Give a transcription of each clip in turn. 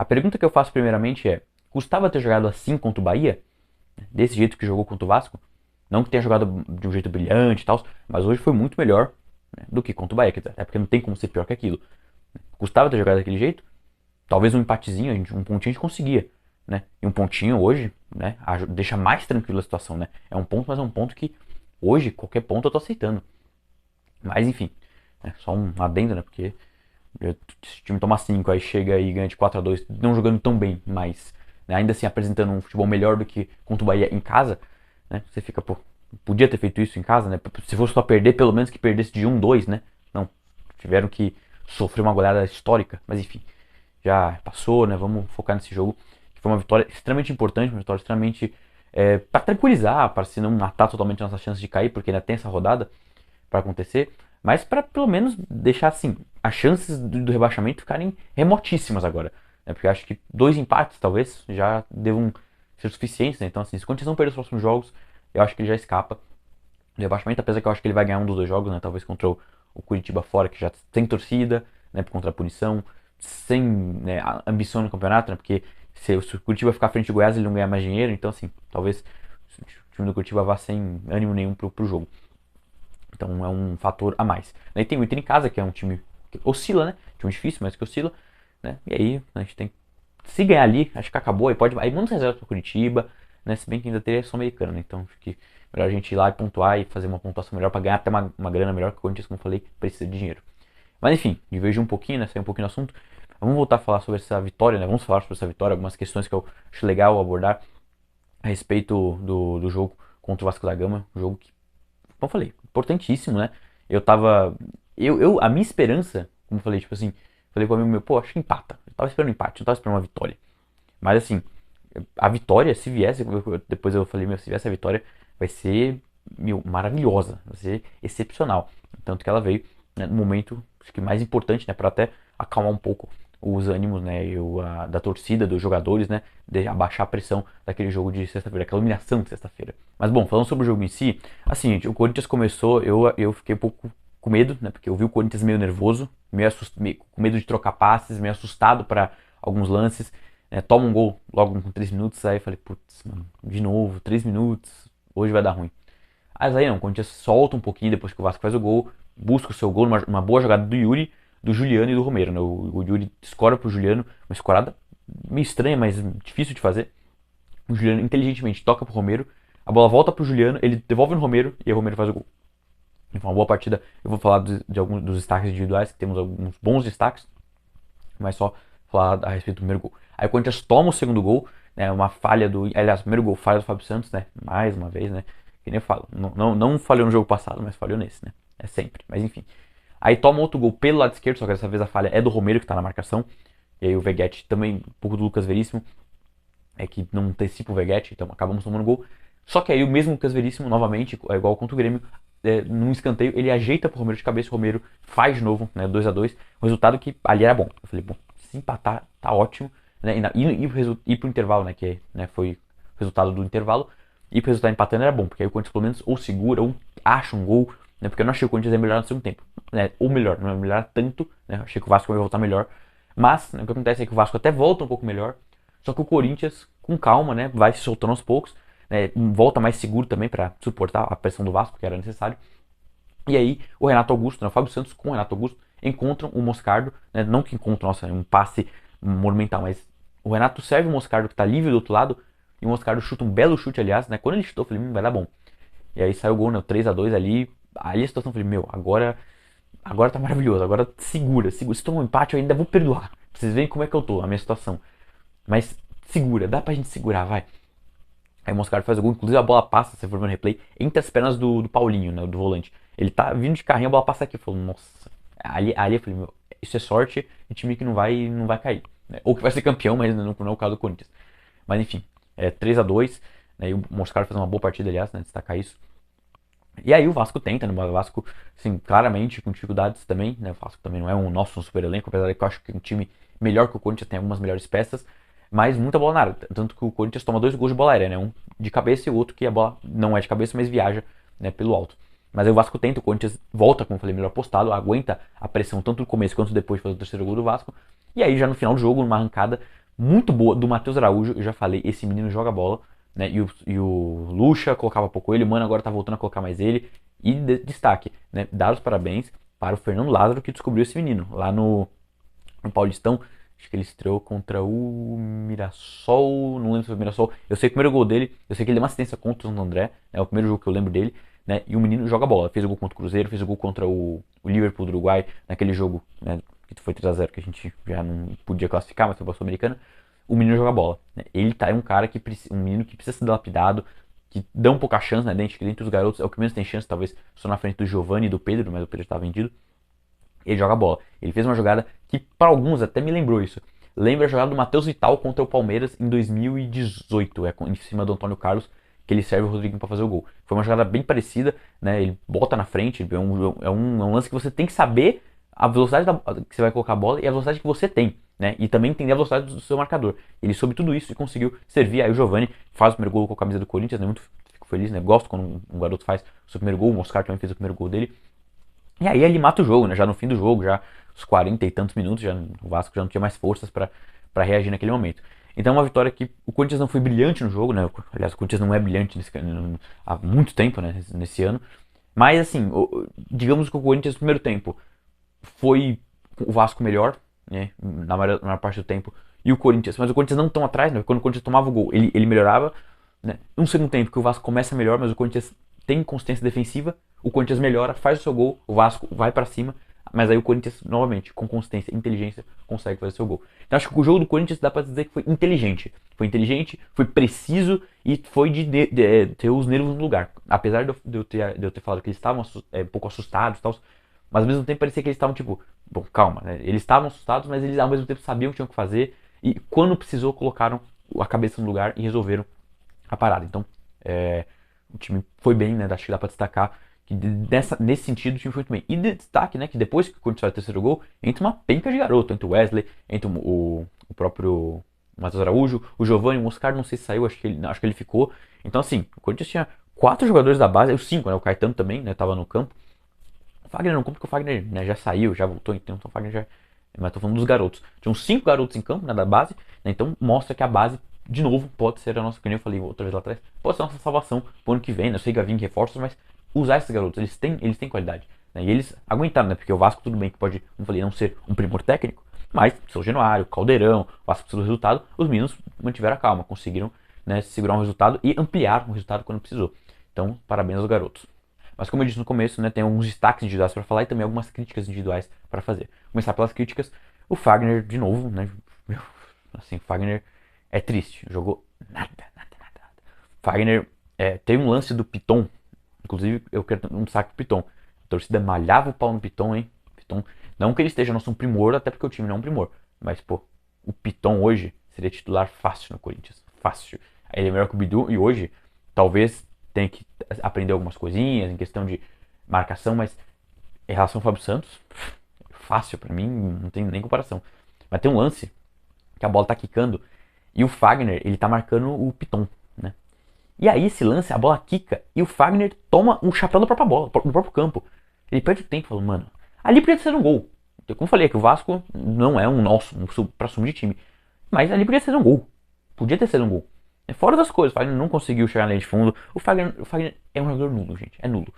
A pergunta que eu faço primeiramente é, custava ter jogado assim contra o Bahia? Desse jeito que jogou contra o Vasco? Não que tenha jogado de um jeito brilhante e tal, mas hoje foi muito melhor, né, do que contra o Bahia. Até porque não tem como ser pior que aquilo. Custava ter jogado daquele jeito? Talvez um empatezinho, um pontinho a gente conseguia. Né? E um pontinho hoje, né, deixa mais tranquila a situação. Né? É um ponto, mas é um ponto que hoje, qualquer ponto eu tô aceitando. Mas enfim, só um adendo, né? Porque se o time toma 5, aí chega e ganha de 4-2, não jogando tão bem, mas né, ainda assim apresentando um futebol melhor do que contra o Bahia em casa, né? Você fica, pô, podia ter feito isso em casa, né? Se fosse só perder, pelo menos que perdesse de 1-2, né? Não, tiveram que sofrer uma goleada histórica, mas enfim, já passou, né? Vamos focar nesse jogo, que foi uma vitória extremamente importante, uma vitória extremamente para tranquilizar, para se não matar totalmente nossas chances de cair, porque ainda tem essa rodada para acontecer, mas para pelo menos deixar assim as chances do rebaixamento ficarem remotíssimas agora, né? Porque eu acho que 2 empates talvez já devam ser suficientes, né? Então assim, se o Corinthians não perder os próximos jogos, eu acho que ele já escapa do rebaixamento, apesar que eu acho que ele vai ganhar um dos 2 jogos, né? Talvez contra o Curitiba fora, que já tem torcida, né? Contra a punição, sem né, ambição no campeonato, né? Porque se o Curitiba ficar à frente do Goiás, ele não ganha mais dinheiro, então assim, talvez o time do Curitiba vá sem ânimo nenhum pro jogo. Então é um fator a mais. Daí tem o Inter em casa, que é um time que oscila, né? Time difícil, mas que oscila. Né? E aí a gente tem. Se ganhar ali, acho que acabou. Aí pode. Aí manda reserva para Curitiba, né? Se bem que ainda teria Sul-Americana, né? Então acho que melhor a gente ir lá e pontuar e fazer uma pontuação melhor para ganhar até uma grana melhor, que o Corinthians, como eu falei, precisa de dinheiro. Mas enfim, divergir um pouquinho, né? Sair um pouquinho do assunto. Vamos voltar a falar sobre essa vitória, né? Vamos falar sobre essa vitória, algumas questões que eu acho legal abordar a respeito do jogo contra o Vasco da Gama. Um jogo que, como eu falei, importantíssimo, né? Eu tava. A minha esperança, como eu falei, tipo assim, falei com o amigo meu, pô, acho que empata. Eu tava esperando um empate, não tava esperando uma vitória. Mas assim, a vitória, se viesse, depois eu falei, meu, se viesse a vitória, vai ser meu, maravilhosa, vai ser excepcional. Tanto que ela veio né, no momento acho que mais importante, né, para até acalmar um pouco os ânimos, né, da torcida, dos jogadores, né, de abaixar a pressão daquele jogo de sexta-feira, aquela iluminação de sexta-feira. Mas bom, falando sobre o jogo em si, assim, o Corinthians começou, eu fiquei um pouco com medo, né, porque eu vi o Corinthians meio nervoso, meio com medo de trocar passes, meio assustado para alguns lances, toma um gol logo com 3 minutos, aí eu falei, putz, mano, de novo, 3 minutos, hoje vai dar ruim. Mas aí não, o Corinthians solta um pouquinho depois que o Vasco faz o gol, busca o seu gol numa boa jogada do Yuri, do Juliano e do Romero. Né? O Yuri escora pro Juliano, uma escorada meio estranha, mas difícil de fazer. O Juliano inteligentemente toca pro Romero, a bola volta pro Juliano, ele devolve no Romero e o Romero faz o gol. Então, uma boa partida. Eu vou falar de alguns dos destaques individuais, que temos alguns bons destaques, mas só falar a respeito do primeiro gol. Aí o Corinthians toma o segundo gol, né, uma falha do. Aliás, o primeiro gol falha do Fábio Santos, né? Mais uma vez, né? Que nem eu falo. Não falhou no jogo passado, mas falhou nesse, né? É sempre. Mas enfim. Aí toma outro gol pelo lado esquerdo, só que dessa vez a falha é do Romero que tá na marcação. E aí o Veguete também, um pouco do Lucas Veríssimo, que não antecipa o Veguete, então acabamos tomando gol. Só que aí o mesmo Lucas Veríssimo, novamente, é igual contra o Grêmio, num escanteio, ele ajeita pro Romero de cabeça, o Romero faz de novo, né, 2-2, o resultado que ali era bom. Eu falei, bom, se empatar, tá ótimo, né, e pro intervalo, né, que né, foi o resultado do intervalo, e pro resultado empatando era bom, porque aí o Corinthians pelo menos ou segura, ou acha um gol, né, porque eu não achei que o Corinthians ia melhorar no segundo tempo, né, ou melhor, não ia melhorar tanto, né, achei que o Vasco ia voltar melhor, mas né, o que acontece é que o Vasco até volta um pouco melhor, só que o Corinthians, com calma, né, vai se soltando aos poucos, né, volta mais seguro também para suportar a pressão do Vasco, que era necessário. E aí o Renato Augusto, né, o Fábio Santos com o Renato Augusto encontram o Moscardo, né, não que encontram, nossa, um passe monumental, mas o Renato serve o Moscardo que está livre do outro lado, e o Moscardo chuta um belo chute, aliás, né, quando ele chutou, eu falei, vai dar bom. E aí saiu o gol, né, 3-2 ali, aí a situação, eu falei, meu, agora tá maravilhoso, agora segura, se tomar um empate eu ainda vou perdoar, pra vocês verem como é que eu tô, a minha situação. Mas segura, dá pra gente segurar, vai. Aí o Moscardo faz o gol, inclusive a bola passa, se for ver no replay, entre as pernas do Paulinho, né, do volante. Ele tá vindo de carrinho, a bola passa aqui. Eu falo, nossa. Ali eu falei, meu, isso é sorte, e time que não vai cair. Né? Ou que vai ser campeão, mas não é o caso do Corinthians. Mas enfim, 3-2, né, e o Moscardo faz uma boa partida, aliás, né, destacar isso. E aí o Vasco tenta, né, o Vasco, assim, claramente com dificuldades também, né, o Vasco também não é um nosso super elenco, apesar de que eu acho que é um time melhor que o Corinthians, tem algumas melhores peças, mas muita bola na área. Tanto que o Corinthians toma 2 gols de bola aérea, né? Um de cabeça e o outro que a bola não é de cabeça, mas viaja né, pelo alto. Mas aí o Vasco tenta, o Corinthians volta, como eu falei, melhor postado, aguenta a pressão tanto no começo quanto depois de fazer o terceiro gol do Vasco. E aí já no final do jogo, numa arrancada, muito boa do Matheus Araújo. Eu já falei, esse menino joga bola, né? E o Lucha colocava pouco ele, o Mano agora tá voltando a colocar mais ele. E destaque, né? Dar os parabéns para o Fernando Lázaro que descobriu esse menino lá no Paulistão. Acho que ele estreou contra o Mirassol, não lembro se foi o Mirassol. Eu sei que o primeiro gol dele, eu sei que ele deu uma assistência contra o Santo André, é o primeiro jogo que eu lembro dele, né? E o menino joga bola, fez o gol contra o Cruzeiro, fez o gol contra o Liverpool do Uruguai, naquele jogo, né, que foi 3-0, que a gente já não podia classificar, mas foi para a Sul-Americana. O menino joga bola, né? Ele tá, é um cara que um menino que precisa ser lapidado, que dá um pouca chance, né? Dentre os garotos é o que menos tem chance, talvez só na frente do Giovani e do Pedro, mas o Pedro está vendido. Ele joga bola. Ele fez uma jogada que para alguns até me lembrou isso. Lembra a jogada do Matheus Vital contra o Palmeiras em 2018, em cima do Antônio Carlos, que ele serve o Rodriguinho para fazer o gol. Foi uma jogada bem parecida, né? Ele bota na frente, é um lance que você tem que saber a velocidade que você vai colocar a bola e a velocidade que você tem, né? E também entender a velocidade do seu marcador. Ele soube tudo isso e conseguiu servir. Aí o Giovani faz o primeiro gol com a camisa do Corinthians, né? Muito fico feliz, né? Gosto quando um garoto faz o seu primeiro gol. O Moscar também fez o primeiro gol dele. E aí ele mata o jogo, né? Já no fim do jogo, já os 40 e tantos minutos, já, o Vasco já não tinha mais forças para reagir naquele momento. Então é uma vitória que o Corinthians não foi brilhante no jogo, né? Aliás, o Corinthians não é brilhante há muito tempo, né? Nesse ano. Mas assim, digamos que o Corinthians no primeiro tempo foi o Vasco melhor, né? Na maior parte do tempo. E o Corinthians, mas o Corinthians não tão atrás, né? Quando o Corinthians tomava o gol, ele melhorava, né? Um segundo tempo que o Vasco começa melhor, mas o Corinthians tem consistência defensiva, o Corinthians melhora, faz o seu gol, o Vasco vai para cima, mas aí o Corinthians, novamente, com consistência e inteligência, consegue fazer o seu gol. Então acho que o jogo do Corinthians dá pra dizer que foi inteligente. Foi inteligente, foi preciso e foi de ter os nervos no lugar. Apesar de eu ter falado que eles estavam um pouco assustados e tal, mas ao mesmo tempo parecia que eles estavam tipo, bom, calma, né? Eles estavam assustados, mas eles ao mesmo tempo sabiam o que tinham que fazer e quando precisou colocaram a cabeça no lugar e resolveram a parada. Então, o time foi bem, né? Acho que dá pra destacar que nesse sentido o time foi muito bem. E de destaque, né? Que depois que o Corinthians faz o terceiro gol, entra uma penca de garoto. Entra o Wesley, entra o próprio Matheus Araújo, o Giovani, o Moscar, não sei se saiu, acho que ele ficou. Então, assim, o Corinthians tinha 4 jogadores da base, os 5, né? O Caetano também, né? Tava no campo. O Fagner não, porque o Fagner, né, já saiu, já voltou, então o Fagner já. Mas tô falando dos garotos. Tinham 5 garotos em campo, né, da base, né, então mostra que a base, de novo, pode ser a nossa, que nem eu falei outra vez lá atrás, pode ser a nossa salvação pro ano que vem, né? Eu sei que vai vir reforços, mas usar esses garotos, eles têm qualidade. Né, e eles aguentaram, né? Porque o Vasco, tudo bem que pode, como eu falei, não ser um primor técnico, mas São Januário, Caldeirão, o Vasco precisa do resultado, os meninos mantiveram a calma, conseguiram, né, segurar um resultado e ampliar o resultado quando precisou. Então, parabéns aos garotos. Mas como eu disse no começo, né, tem alguns destaques individuais para falar e também algumas críticas individuais para fazer. Começar pelas críticas, o Fagner, de novo, né, assim, o Fagner é triste, jogou nada, nada, nada, nada. Fagner teve um lance do Piton, inclusive eu quero um destaque pro Piton. A torcida malhava o pau no Piton, hein? Piton, não que ele esteja nosso primor, até porque o time não é um primor, mas pô, o Piton hoje seria titular fácil no Corinthians, fácil. Ele é melhor que o Bidu e hoje talvez tenha que aprender algumas coisinhas em questão de marcação, mas em relação ao Fábio Santos, fácil pra mim, não tem nem comparação. Mas tem um lance que a bola tá quicando e o Fagner, ele tá marcando o Piton, né? E aí esse lance, a bola quica e o Fagner toma um chapéu da própria bola, no próprio campo. Ele perde o tempo, falando, mano, ali podia ser um gol. Eu, como falei, é que o Vasco não é pra sumir de time. Mas ali podia ser um gol. Podia ter sido um gol. Fora das coisas, o Fagner não conseguiu chegar na linha de fundo. O Fagner é um jogador nulo, gente. É nulo.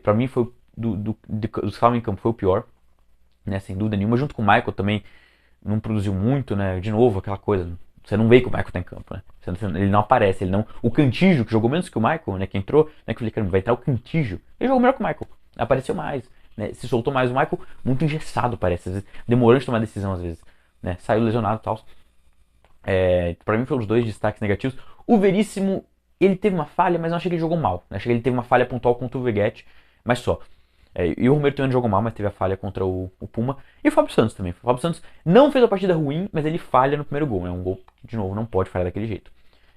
Pra mim, foi dos que estavam em campo, foi o pior. Né, sem dúvida nenhuma. Junto com o Michael também não produziu muito, né? De novo, aquela coisa. Você não vê que o Michael tá em campo, né? Ele não aparece, ele não. O Cantígio, que jogou menos que o Michael, né? Que entrou, né? Que eu falei, cara, vai entrar o Cantígio. Ele jogou melhor que o Michael. Apareceu mais, né? Se soltou mais. O Michael, muito engessado, parece. Às vezes, demorando de tomar decisão, às vezes. Né? Saiu lesionado e tal. Pra mim foram os 2 destaques negativos. O Veríssimo, ele teve uma falha, mas não achei que ele jogou mal. Né? Achei que ele teve uma falha pontual contra o Veguete, mas só. E o Romero também jogou mal, mas teve a falha contra o Puma. E o Fábio Santos também. O Fábio Santos não fez uma partida ruim, mas ele falha no primeiro gol. É um gol que, de novo, não pode falhar daquele jeito.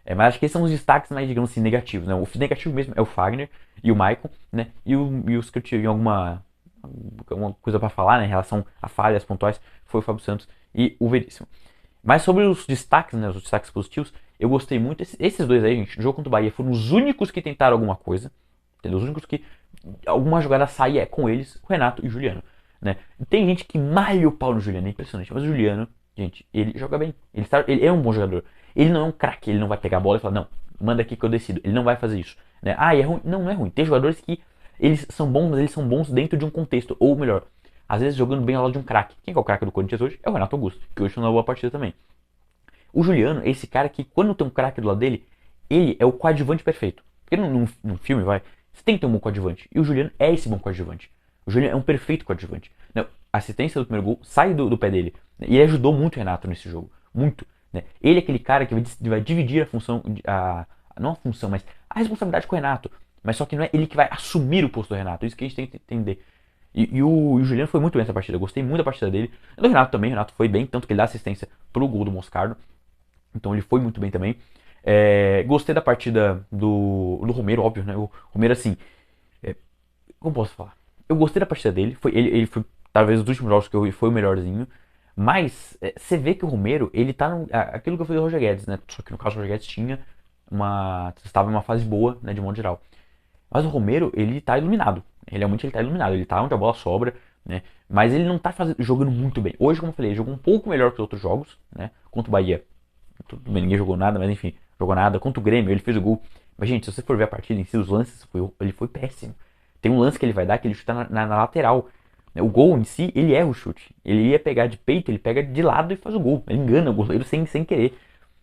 Mas acho que esses são os destaques mais, digamos assim, negativos. Né? O negativo mesmo é o Fagner e o Maicon, né? E os que eu tive alguma coisa para falar, né, em relação a falhas pontuais, foi o Fábio Santos e o Veríssimo. Mas sobre os destaques, né, os destaques positivos, eu gostei muito. Esses 2 aí, gente, o jogo contra o Bahia foram os únicos que tentaram alguma coisa. Entendeu? Os únicos que alguma jogada sai com eles, o Renato e o Juliano. Né? Tem gente que malha o pau no Juliano, é impressionante. Mas o Juliano, gente, ele joga bem. Ele é um bom jogador. Ele não é um craque, ele não vai pegar a bola e falar, não, manda aqui que eu decido. Ele não vai fazer isso. Né? Ah, é ruim. Não, não é ruim. Tem jogadores que eles são bons, mas eles são bons dentro de um contexto. Ou melhor, às vezes jogando bem ao lado de um craque. Quem é o craque do Corinthians hoje? É o Renato Augusto, que hoje foi uma boa partida também. O Juliano é esse cara que, quando tem um craque do lado dele, ele é o coadjuvante perfeito. Porque num filme, você tem que ter um bom coadjuvante. E o Juliano é esse bom coadjuvante. O Juliano é um perfeito coadjuvante. Não, a assistência do primeiro gol sai do pé dele. Né? E ele ajudou muito o Renato nesse jogo. Muito. Né? Ele é aquele cara que vai dividir a função, não a função, mas a responsabilidade com o Renato. Mas só que não é ele que vai assumir o posto do Renato. Isso que a gente tem que entender. E o Juliano foi muito bem nessa partida. Eu gostei muito da partida dele. E do Renato também. O Renato foi bem, tanto que ele dá assistência pro gol do Moscardo. Então ele foi muito bem também. Gostei da partida do Romero, óbvio, né? O Romero, assim, como posso falar? Eu gostei da partida dele. Ele foi, talvez, dos últimos jogos que eu vi, foi o melhorzinho. Mas você vê que o Romero, ele tá aquilo que eu falei do Roger Guedes, né? Só que no caso o Roger Guedes estava em uma fase boa, né, de modo geral. Mas o Romero, ele tá iluminado. Realmente ele tá iluminado. Ele tá onde a bola sobra, né? Mas ele não tá jogando muito bem. Hoje, como eu falei, ele jogou um pouco melhor que os outros jogos, né? Contra o Bahia. Tudo bem, ninguém jogou nada, mas enfim, jogou nada. Contra o Grêmio, ele fez o gol. Mas, gente, se você for ver a partida em si, os lances, ele foi péssimo. Tem um lance que ele vai dar que ele chuta na lateral. O gol em si, ele erra o chute. Ele ia pegar de peito, ele pega de lado e faz o gol. Ele engana o goleiro sem querer.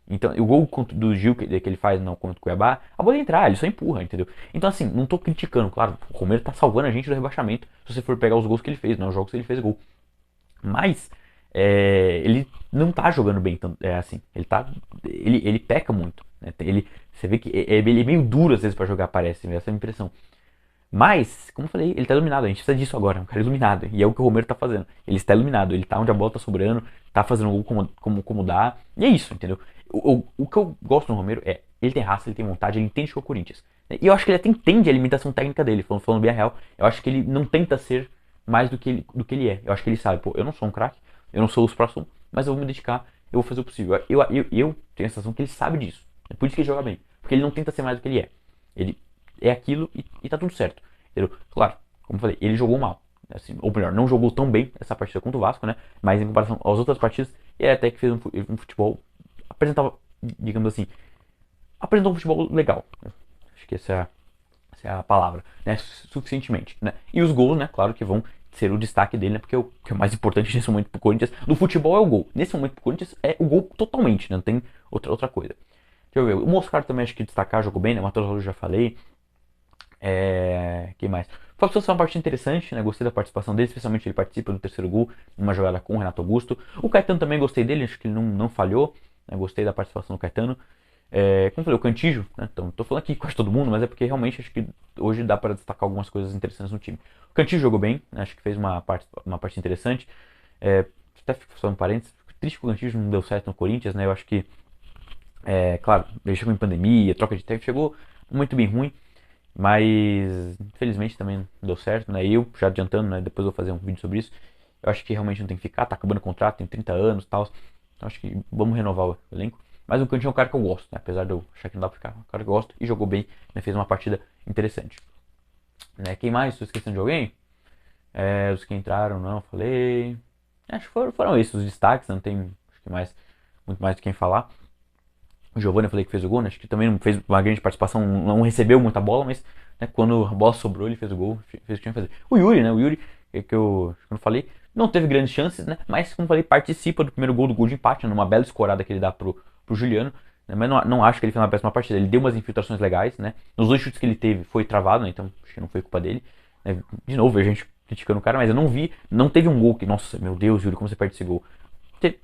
Então, o gol do Gil que ele faz contra o Cuiabá, a bola ia entrar, ele só empurra, entendeu? Então, assim, não tô criticando, claro, o Romero tá salvando a gente do rebaixamento, se você for pegar os gols que ele fez, não os jogos que ele fez gol. Mas, ele não tá jogando bem, assim, ele peca muito, né? Você vê que ele é meio duro às vezes pra jogar, parece, essa é a impressão. Mas, como eu falei, ele tá iluminado, a gente precisa disso agora, um cara iluminado. E é o que o Romero tá fazendo. Ele está iluminado, ele tá onde a bola tá sobrando, tá fazendo o gol como dá. E é isso, entendeu? O que eu gosto do Romero é, ele tem raça, ele tem vontade, ele entende que é o Corinthians. E eu acho que ele até entende a limitação técnica dele, falando bem a real. Eu acho que ele não tenta ser mais do que ele é. Eu acho que ele sabe, pô, eu não sou um craque, eu não sou os próximos, mas eu vou me dedicar, eu vou fazer o possível. Eu tenho a sensação que ele sabe disso. É por isso que ele joga bem. Porque ele não tenta ser mais do que ele é. Ele é aquilo e tá tudo certo. Entendeu? Claro, como eu falei, ele jogou mal. Assim, ou melhor, não jogou tão bem essa partida contra o Vasco, né? Mas em comparação às outras partidas, ele até que fez um futebol. Apresentava, digamos assim, apresentou um futebol legal. Acho que essa é a palavra, né? Suficientemente, né? E os gols, né? Claro que vão ser o destaque dele, né? Porque o que é mais importante nesse momento pro Corinthians, no futebol é o gol. Nesse momento pro Corinthians é o gol totalmente, né? Não tem outra coisa. Deixa eu ver. O Moscardo também acho que destacar, jogou bem, né? O Matheus Rojo já falei. Quem mais? O Fábio Santos é uma partida interessante, né? Gostei da participação dele, especialmente ele participa do terceiro gol, numa jogada com o Renato Augusto. O Caetano também gostei dele, acho que ele não falhou, né? Gostei da participação do Caetano. Como eu falei, o Cantígio, né? Então, tô falando aqui quase todo mundo, mas é porque realmente acho que hoje dá para destacar algumas coisas interessantes no time. O Cantígio jogou bem, né? Acho que fez uma parte interessante. Até fico só um parênteses, fico triste que o Cantígio não deu certo no Corinthians, né? Eu acho que, claro, ele chegou em pandemia, troca de técnico, chegou muito bem ruim. Mas infelizmente também não deu certo, né? Eu já adiantando, né? Depois eu vou fazer um vídeo sobre isso. Eu acho que realmente não tem que ficar, tá acabando o contrato, tem 30 anos e tal. Então acho que vamos renovar o elenco. Mas o Cantinho é um cara que eu gosto, né? Apesar de eu achar que não dá pra ficar. É um cara que eu gosto e jogou bem, né? Fez uma partida interessante. Né? Quem mais? Estou esquecendo de alguém? Os que entraram, não, falei. Acho que foram esses os destaques, não tem acho que muito mais de quem falar. O Giovanni eu falei que fez o gol, né? Acho que também não fez uma grande participação, não recebeu muita bola, mas né, quando a bola sobrou ele fez o gol, fez o que tinha que fazer. O Yuri, né? O Yuri, que eu falei, não teve grandes chances, né? Mas como eu falei, participa do primeiro gol de empate, né, numa bela escorada que ele dá pro Juliano. Né, mas não acho que ele fez uma péssima partida. Ele deu umas infiltrações legais, né? Nos dois chutes que ele teve foi travado, né? Então acho que não foi culpa dele. Né? De novo, a gente criticando o cara, mas eu não teve um gol que, nossa, meu Deus, Yuri, como você perde esse gol?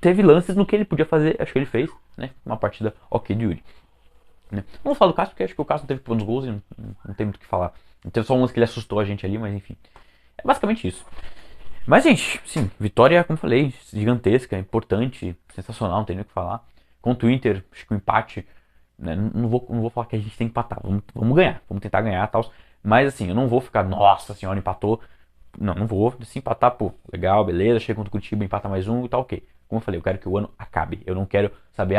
Teve lances no que ele podia fazer, acho que ele fez, né? Uma partida ok de Yuri. Né? Não vou falar do Cássio, porque acho que o Cássio não teve bons gols e não tem muito o que falar. Não teve só um lance que ele assustou a gente ali, mas enfim. É basicamente isso. Mas, gente, sim, vitória, como falei, gigantesca, importante, sensacional, não tem nem o que falar. Contra o Inter, acho que o empate, né? Não vou falar que a gente tem que empatar, vamos ganhar, vamos tentar ganhar e tal. Mas assim, eu não vou ficar, nossa senhora, empatou. Não vou. Se empatar, pô, legal, beleza. Chega contra o Curitiba, empata mais um e tá ok. Como eu falei, eu quero que o ano acabe. Eu não quero saber,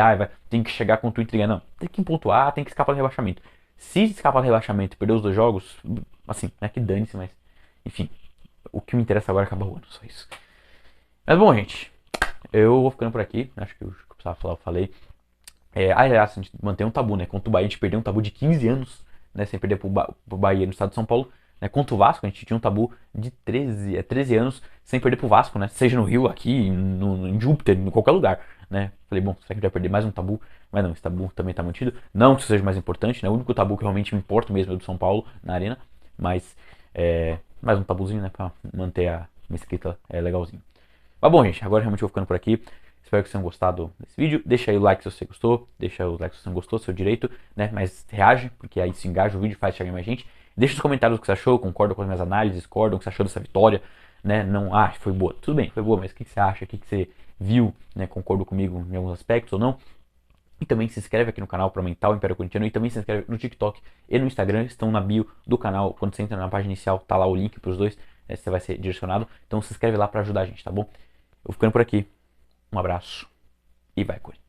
tem que chegar contra o Inter e ganhar. Não, tem que pontuar, tem que escapar do rebaixamento. Se escapar do rebaixamento e perder os dois jogos, assim, não é que dane-se, mas enfim. O que me interessa agora é acabar o ano, só isso. Mas bom, gente. Eu vou ficando por aqui. Acho que o que eu precisava falar, eu falei. Aliás, a gente mantém um tabu, né? Contra o Bahia, a gente perdeu um tabu de 15 anos, né? Sem perder pro Bahia no estado de São Paulo. Né? Contra o Vasco, a gente tinha um tabu de 13 anos sem perder pro Vasco, né? Seja no Rio, aqui, em Júpiter, em qualquer lugar, né? Falei, bom, será que a gente vai perder mais um tabu? Mas não, esse tabu também tá mantido. Não que isso seja mais importante, né? O único tabu que realmente me importa mesmo é o do São Paulo, na arena. Mas, mais um tabuzinho, né? Pra manter a Mesquita legalzinho. Mas bom, gente, agora realmente eu vou ficando por aqui. Espero que vocês tenham gostado desse vídeo. Deixa aí o like se você gostou. Deixa o like se você não gostou, seu direito, né? Mas reage, porque aí se engaja o vídeo, faz chegar mais gente. Deixa nos comentários o que você achou, concorda com as minhas análises, discorda o que você achou dessa vitória, né? Não, foi boa. Tudo bem, foi boa, mas o que você acha? O que você viu, né? Concordou comigo em alguns aspectos ou não? E também se inscreve aqui no canal para aumentar o Império Corintiano. E também se inscreve no TikTok e no Instagram. Estão na bio do canal. Quando você entra na página inicial, tá lá o link para os dois. Você vai ser direcionado. Então se inscreve lá para ajudar a gente, tá bom? Eu vou ficando por aqui. Um abraço e vai, Corinthians.